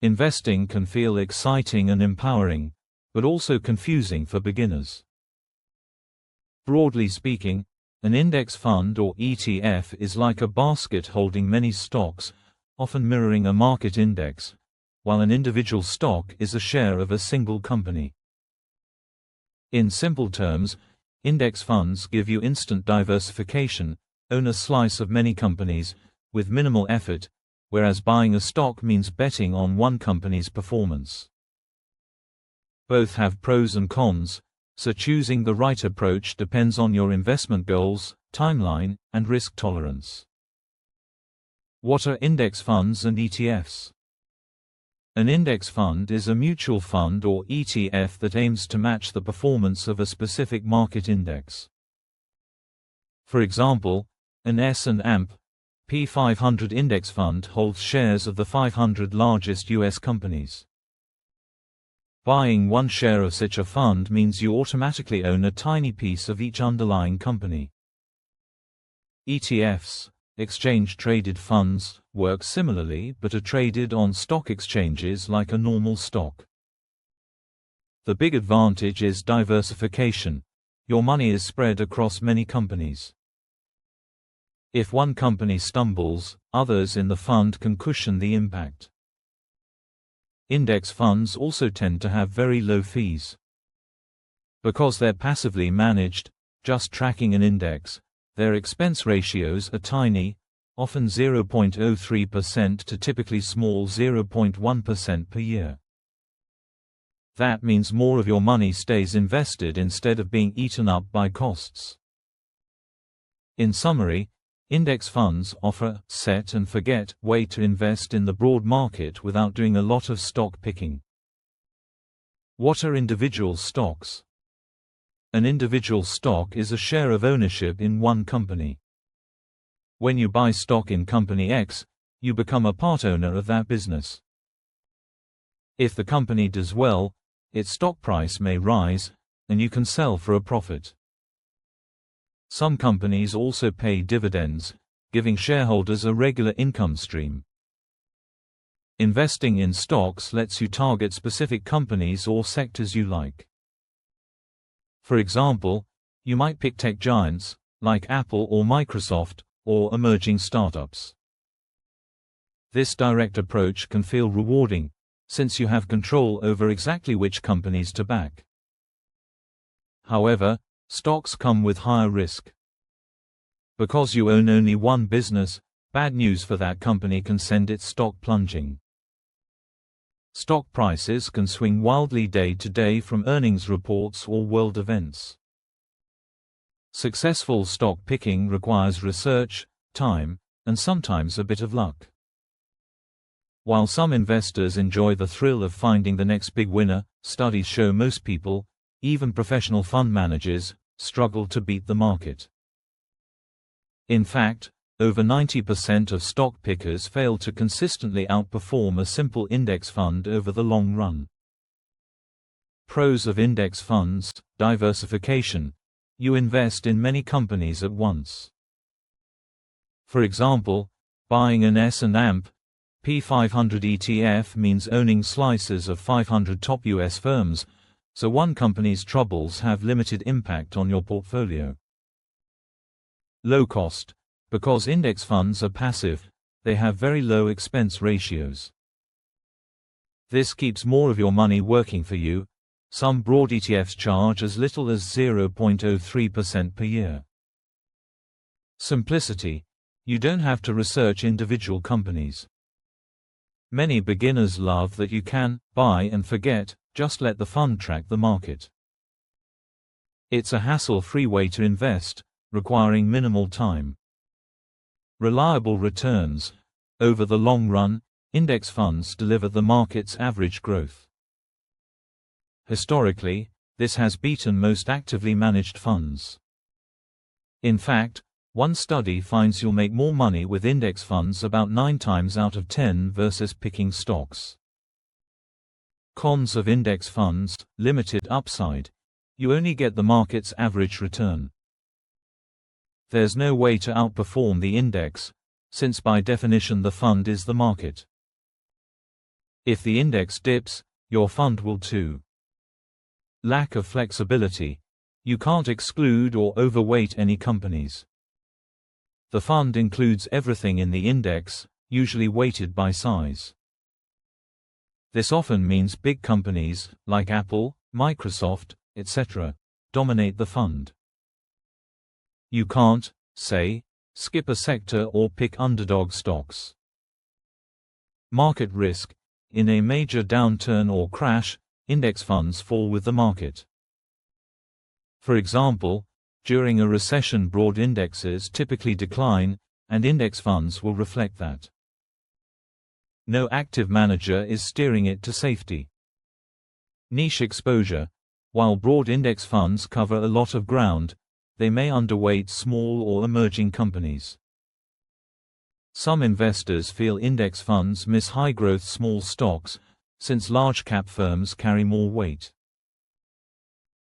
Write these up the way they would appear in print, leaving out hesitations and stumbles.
Investing can feel exciting and empowering, but also confusing for beginners. Broadly speaking, an index fund or ETF is like a basket holding many stocks, often mirroring a market index, while an individual stock is a share of a single company. In simple terms, index funds give you instant diversification, own a slice of many companies, with minimal effort, whereas buying a stock means betting on one company's performance. Both have pros and cons, so choosing the right approach depends on your investment goals, timeline, and risk tolerance. What are index funds and ETFs? An index fund is a mutual fund or ETF that aims to match the performance of a specific market index. For example, an S&P 500 index fund holds shares of the 500 largest U.S. companies. Buying one share of such a fund means you automatically own a tiny piece of each underlying company. ETFs, exchange-traded funds, work similarly but are traded on stock exchanges like a normal stock. The big advantage is diversification. Your money is spread across many companies. If one company stumbles, others in the fund can cushion the impact. Index funds also tend to have very low fees. Because they're passively managed, just tracking an index, their expense ratios are tiny, often 0.03% to typically small 0.1% per year. That means more of your money stays invested instead of being eaten up by costs. In summary, index funds offer a set-and-forget way to invest in the broad market without doing a lot of stock picking. What are individual stocks? An individual stock is a share of ownership in one company. When you buy stock in Company X, you become a part owner of that business. If the company does well, its stock price may rise, and you can sell for a profit. Some companies also pay dividends, giving shareholders a regular income stream. Investing in stocks lets you target specific companies or sectors you like. For example, you might pick tech giants, like Apple or Microsoft, or emerging startups. This direct approach can feel rewarding, since you have control over exactly which companies to back. However, stocks come with higher risk. Because you own only one business, bad news for that company can send its stock plunging. Stock prices can swing wildly day to day from earnings reports or world events. Successful stock picking requires research, time, and sometimes a bit of luck. While some investors enjoy the thrill of finding the next big winner, studies show most people, even professional fund managers, struggle to beat the market. In fact, over 90% of stock pickers fail to consistently outperform a simple index fund over the long run. Pros of index funds: diversification. You invest in many companies at once. For example, buying an S&P 500 ETF means owning slices of 500 top U.S. firms, so one company's troubles have limited impact on your portfolio. Low cost. Because index funds are passive, they have very low expense ratios. This keeps more of your money working for you. Some broad ETFs charge as little as 0.03% per year. Simplicity. You don't have to research individual companies. Many beginners love that you can buy and forget, just let the fund track the market. It's a hassle-free way to invest, requiring minimal time. Reliable returns. Over the long run, index funds deliver the market's average growth. Historically, this has beaten most actively managed funds. In fact, one study finds you'll make more money with index funds about 9 times out of 10 versus picking stocks. Cons of index funds: limited upside. You only get the market's average return. There's no way to outperform the index, since by definition the fund is the market. If the index dips, your fund will too. Lack of flexibility. You can't exclude or overweight any companies. The fund includes everything in the index, usually weighted by size. This often means big companies, like Apple, Microsoft, etc., dominate the fund. You can't, say, skip a sector or pick underdog stocks. Market risk. In a major downturn or crash, index funds fall with the market. For example, during a recession, broad indexes typically decline, and index funds will reflect that. No active manager is steering it to safety. Niche exposure. While broad index funds cover a lot of ground, they may underweight small or emerging companies. Some investors feel index funds miss high-growth small stocks, since large-cap firms carry more weight.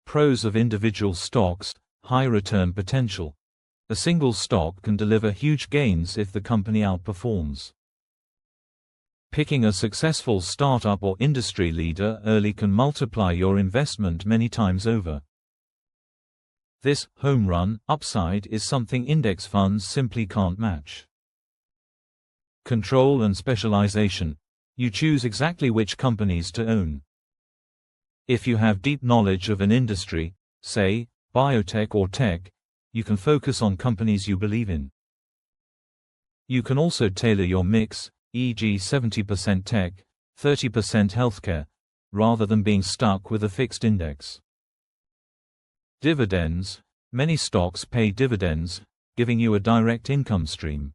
Pros of individual stocks: high return potential. A single stock can deliver huge gains if the company outperforms. Picking a successful startup or industry leader early can multiply your investment many times over. This home run upside is something index funds simply can't match. Control and specialization. You choose exactly which companies to own. If you have deep knowledge of an industry, say, biotech or tech, you can focus on companies you believe in. You can also tailor your mix, e.g. 70% tech, 30% healthcare, rather than being stuck with a fixed index. Dividends. Many stocks pay dividends, giving you a direct income stream.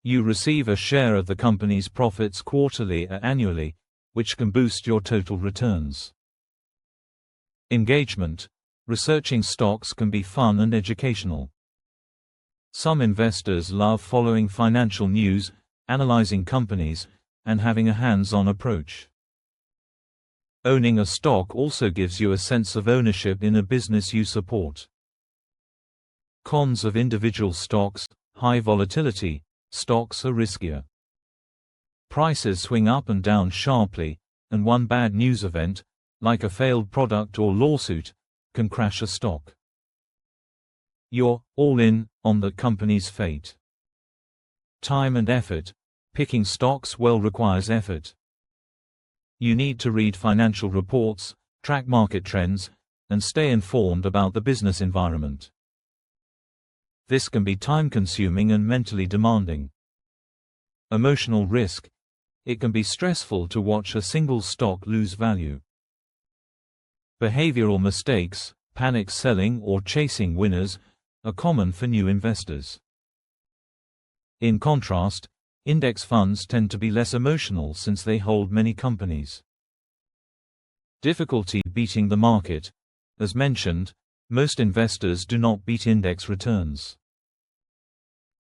You receive a share of the company's profits quarterly or annually, which can boost your total returns. Engagement. Researching stocks can be fun and educational. Some investors love following financial news, analyzing companies, and having a hands-on approach. Owning a stock also gives you a sense of ownership in a business you support. Cons of individual stocks: high volatility. Stocks are riskier. Prices swing up and down sharply, and one bad news event, like a failed product or lawsuit, can crash a stock. You're all in on the company's fate. Time and effort. Picking stocks well requires effort. You need to read financial reports, track market trends, and stay informed about the business environment. This can be time-consuming and mentally demanding. Emotional risk. It can be stressful to watch a single stock lose value. Behavioral mistakes, panic selling or chasing winners, are common for new investors. In contrast, index funds tend to be less emotional since they hold many companies. Difficulty beating the market. As mentioned, most investors do not beat index returns.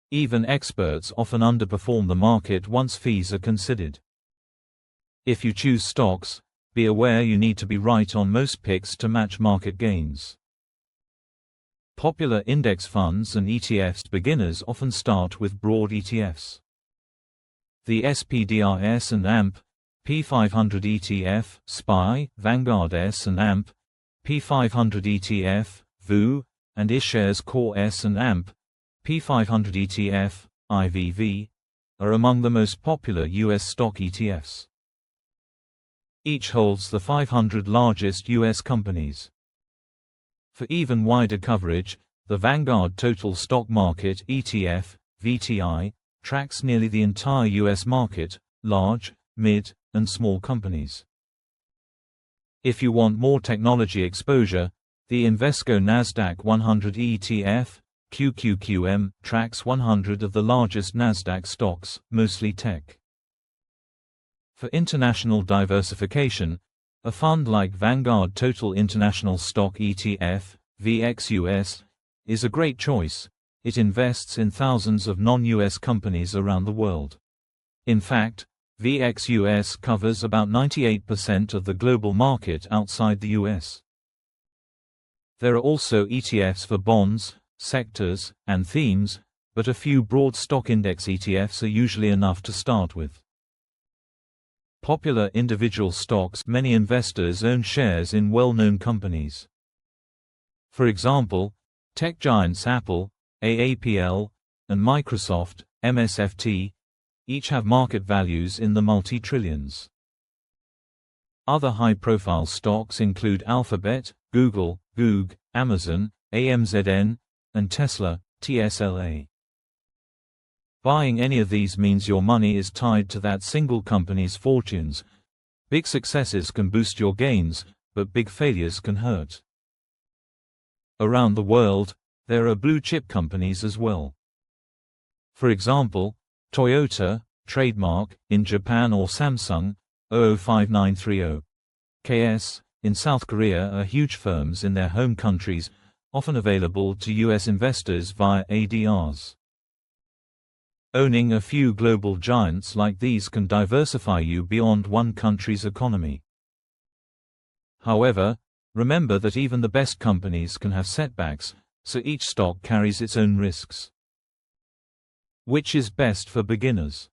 Even experts often underperform the market once fees are considered. If you choose stocks, be aware you need to be right on most picks to match market gains. Popular index funds and ETFs. Beginners often start with broad ETFs. The SPDR S and AMP, P500 ETF, SPY, Vanguard S and AMP, P500 ETF, VU, and iShares Core S and AMP, P500 ETF, IVV, are among the most popular U.S. stock ETFs. Each holds the 500 largest U.S. companies. For even wider coverage, the Vanguard Total Stock Market ETF, VTI, tracks nearly the entire U.S. market, large, mid, and small companies. If you want more technology exposure, the Invesco NASDAQ 100 ETF, QQQM, tracks 100 of the largest NASDAQ stocks, mostly tech. For international diversification, a fund like Vanguard Total International Stock ETF, VXUS, is a great choice. It invests in thousands of non-US companies around the world. In fact, VXUS covers about 98% of the global market outside the US. There are also ETFs for bonds, sectors, and themes, but a few broad stock index ETFs are usually enough to start with. Popular individual stocks. Many investors own shares in well-known companies. For example, tech giants Apple, AAPL, and Microsoft, MSFT, each have market values in the multi-trillions. Other high-profile stocks include Alphabet, Google, GOOGL, Amazon, AMZN, and Tesla, TSLA. Buying any of these means your money is tied to that single company's fortunes. Big successes can boost your gains, but big failures can hurt. Around the world, there are blue-chip companies as well. For example, Toyota, trademark, in Japan, or Samsung, 005930. KS, in South Korea, are huge firms in their home countries, often available to U.S. investors via ADRs. Owning a few global giants like these can diversify you beyond one country's economy. However, remember that even the best companies can have setbacks, so each stock carries its own risks. Which is best for beginners?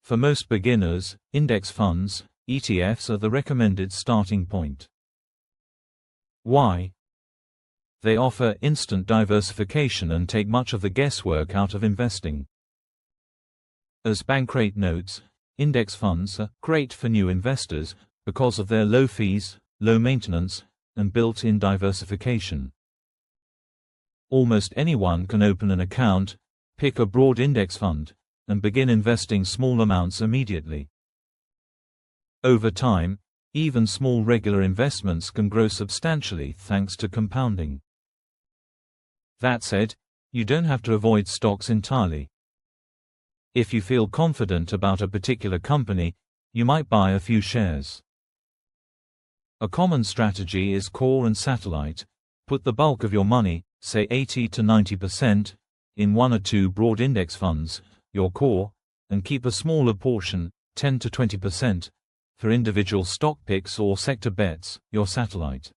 For most beginners, index funds, ETFs, are the recommended starting point. Why? They offer instant diversification and take much of the guesswork out of investing. As Bankrate notes, index funds are great for new investors because of their low fees, low maintenance, and built-in diversification. Almost anyone can open an account, pick a broad index fund, and begin investing small amounts immediately. Over time, even small regular investments can grow substantially thanks to compounding. That said, you don't have to avoid stocks entirely. If you feel confident about a particular company, you might buy a few shares. A common strategy is core and satellite. Put the bulk of your money, say 80 to 90%, in one or two broad index funds, your core, and keep a smaller portion, 10 to 20%, for individual stock picks or sector bets, your satellite.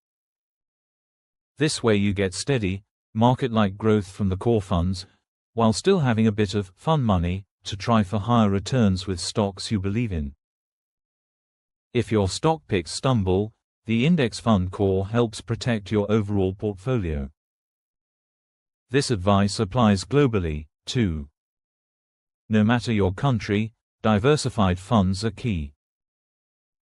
This way you get steady, market-like growth from the core funds, while still having a bit of fun money to try for higher returns with stocks you believe in. If your stock picks stumble, the index fund core helps protect your overall portfolio. This advice applies globally, too. No matter your country, diversified funds are key.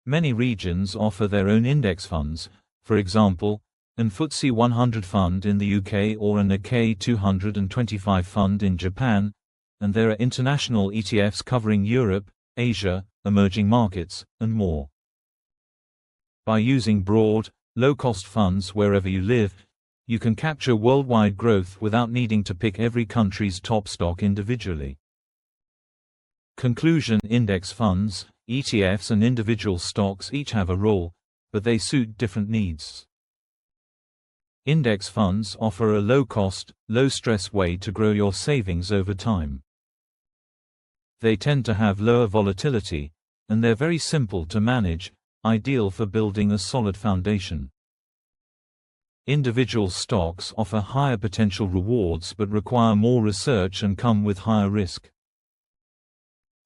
Many regions offer their own index funds, for example, an FTSE 100 fund in the UK or an Nikkei 225 fund in Japan, and there are international ETFs covering Europe, Asia, emerging markets, and more. By using broad, low-cost funds wherever you live, you can capture worldwide growth without needing to pick every country's top stock individually. Conclusion: index funds, ETFs, and individual stocks each have a role, but they suit different needs. Index funds offer a low-cost, low-stress way to grow your savings over time. They tend to have lower volatility, and they're very simple to manage, ideal for building a solid foundation. Individual stocks offer higher potential rewards but require more research and come with higher risk.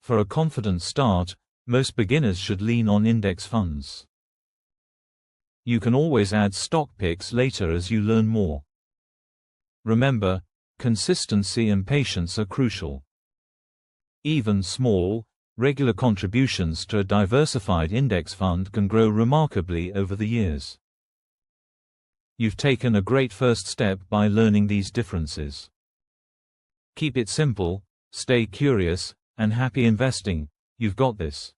For a confident start, most beginners should lean on index funds. You can always add stock picks later as you learn more. Remember, consistency and patience are crucial. Even small, regular contributions to a diversified index fund can grow remarkably over the years. You've taken a great first step by learning these differences. Keep it simple, stay curious, and happy investing. You've got this.